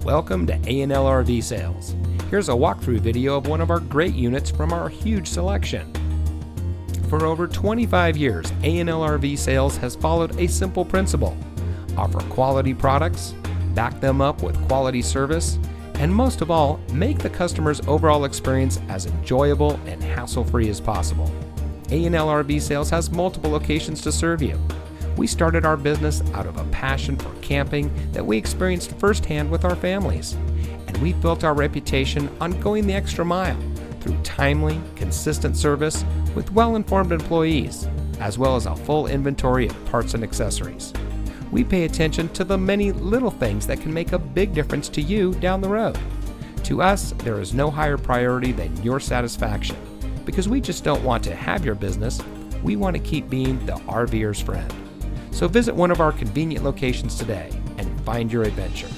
Welcome to A&L RV Sales. Here's a walkthrough video of one of our great units from our huge selection. For over 25 years, A&L RV Sales has followed a simple principle: offer quality products, back them up with quality service, and most of all, make the customer's overall experience as enjoyable and hassle-free as possible. A&L RV Sales has multiple locations to serve you. We started our business out of a passion for camping that we experienced firsthand with our families, and we built our reputation on going the extra mile through timely, consistent service with well-informed employees, as well as a full inventory of parts and accessories. We pay attention to the many little things that can make a big difference to you down the road. To us, there is no higher priority than your satisfaction, because we just don't want to have your business, we want to keep being the RVer's friend. So visit one of our convenient locations today and find your adventure.